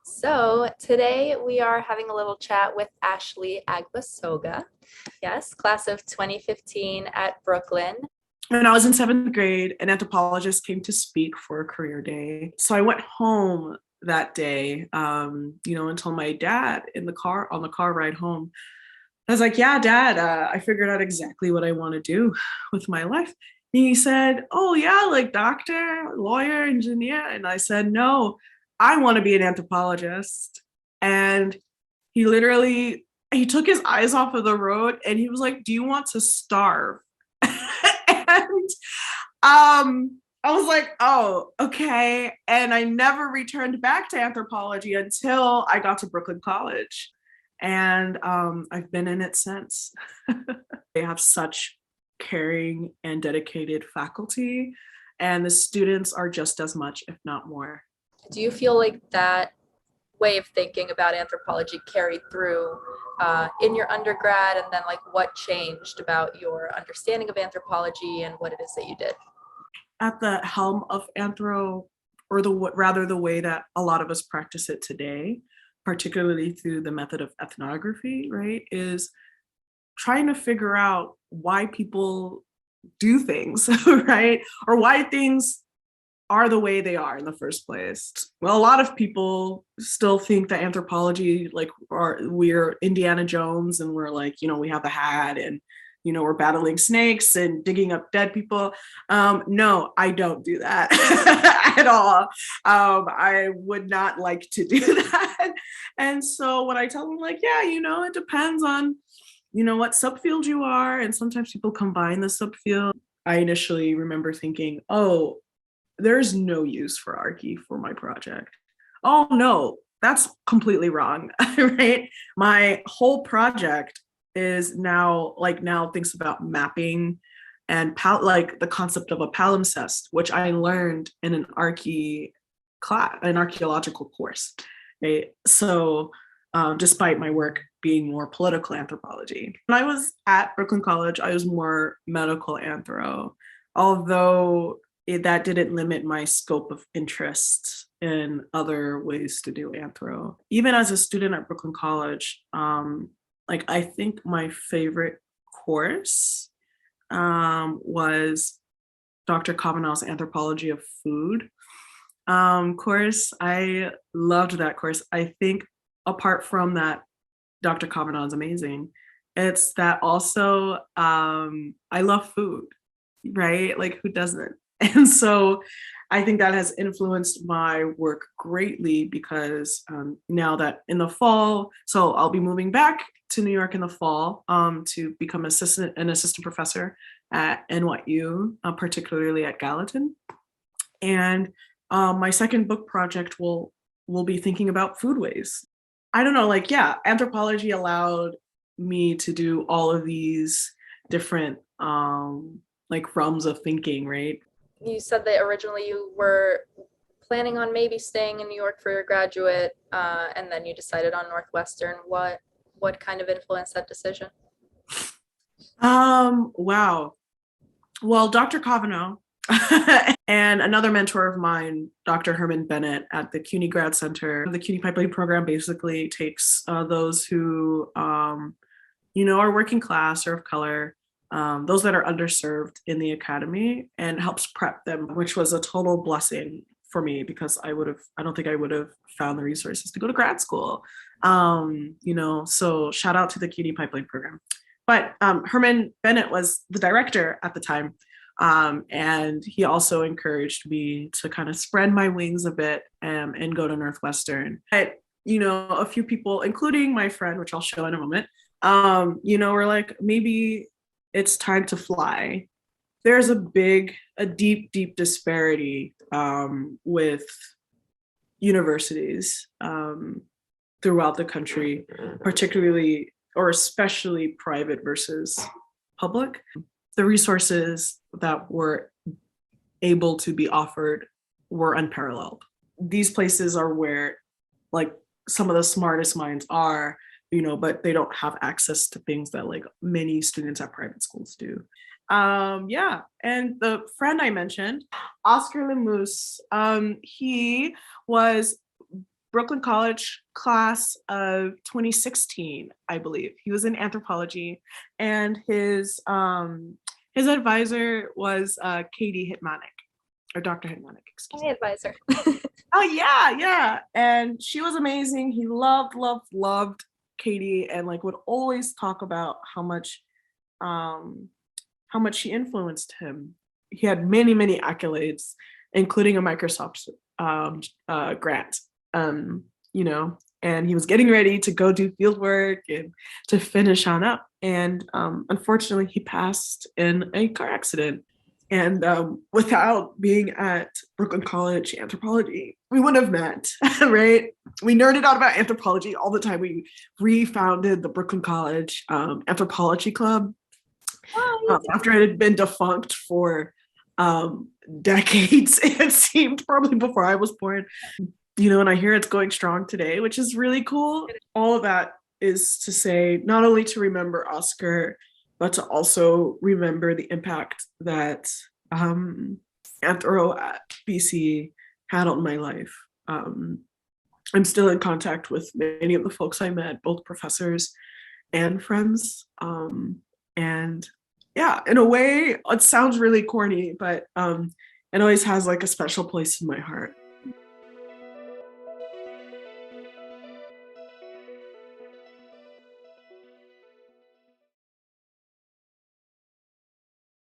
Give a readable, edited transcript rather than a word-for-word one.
So today we are having a little chat with Ashley Agbasoga. Yes, class of 2015 at Brooklyn. When I was in seventh grade, an anthropologist came to speak for a career day. So I went home that day, and told my dad in the car on the car ride home. I was like, "Yeah, Dad, I figured out exactly what I want to do with my life." And he said, "Oh yeah, like doctor, lawyer, engineer." And I said, "No, I want to be an anthropologist." And he took his eyes off of the road and he was like, "Do you want to starve?" And I was like, "Oh, okay." And I never returned back to anthropology until I got to Brooklyn College. And I've been in it since. They have such caring and dedicated faculty, and the students are just as much, if not more. Do you feel like that way of thinking about anthropology carried through in your undergrad, and then like what changed about your understanding of anthropology and what it is that you did? At the helm of anthro, or the way that a lot of us practice it today, particularly through the method of ethnography, right, is trying to figure out why people do things, right? Or why things are the way they are in the first place. Well, a lot of people still think that anthropology, like, we're Indiana Jones and we're like, we have a hat and we're battling snakes and digging up dead people. No, I don't do that at all. I would not like to do that. And so when I tell them, like, yeah, it depends on what subfield you are, and sometimes people combine the subfield. I initially remember thinking, oh, there's no use for Archie for my project. Oh no, that's completely wrong, right? My whole project is now thinks about mapping and like the concept of a palimpsest, which I learned in an an archaeological course. Right? So despite my work being more political anthropology. When I was at Brooklyn College, I was more medical anthro, although that didn't limit my scope of interest in other ways to do anthro. Even as a student at Brooklyn College, like I think my favorite course was Dr. Kavanaugh's Anthropology of Food course. I loved that course. I think apart from that, Dr. Kavanaugh is amazing. It's that also I love food, right? Like, who doesn't? And so I think that has influenced my work greatly because now that in the fall, so I'll be moving back to New York in the fall to become an assistant professor at NYU, particularly at Gallatin. And my second book project will be thinking about foodways. I don't know, like, yeah, anthropology allowed me to do all of these different like realms of thinking, right? You said that originally you were planning on maybe staying in New York for your graduate, and then you decided on Northwestern. What kind of influenced that decision? Wow. Well, Dr. Kavanaugh and another mentor of mine, Dr. Herman Bennett at the CUNY Grad Center. The CUNY Pipeline program basically takes those who, are working class or of color, those that are underserved in the academy, and helps prep them, which was a total blessing for me because I don't think I would have found the resources to go to grad school. So shout out to the CUNY Pipeline program. But Herman Bennett was the director at the time. And he also encouraged me to kind of spread my wings a bit and go to Northwestern. But, a few people, including my friend, which I'll show in a moment, were like, maybe it's time to fly. There's a deep disparity with universities throughout the country, particularly or especially private versus public. The resources that were able to be offered were unparalleled. These places are where, like, some of the smartest minds are, but they don't have access to things that like many students at private schools do. Yeah, and the friend I mentioned, Oscar Lemus, he was Brooklyn College class of 2016, I believe. He was in anthropology, and his advisor was Katie Hitmanik, or Dr. Hitmanik, excuse My me. advisor. Oh yeah, yeah. And she was amazing. He loved, loved, loved Katie, and like would always talk about how much she influenced him. He had many, many accolades, including a Microsoft grant. You know, and he was getting ready to go do field work and to finish on up. And unfortunately, he passed in a car accident. And without being at Brooklyn College anthropology, we wouldn't have met, right? We nerded out about anthropology all the time. We refounded the Brooklyn College Anthropology Club after it had been defunct for decades. It seemed probably before I was born. You know, and I hear it's going strong today, which is really cool. All of that is to say, not only to remember Oscar, but to also remember the impact that Anthro at BC had on my life. I'm still in contact with many of the folks I met, both professors and friends. And yeah, in a way, it sounds really corny, but it always has like a special place in my heart.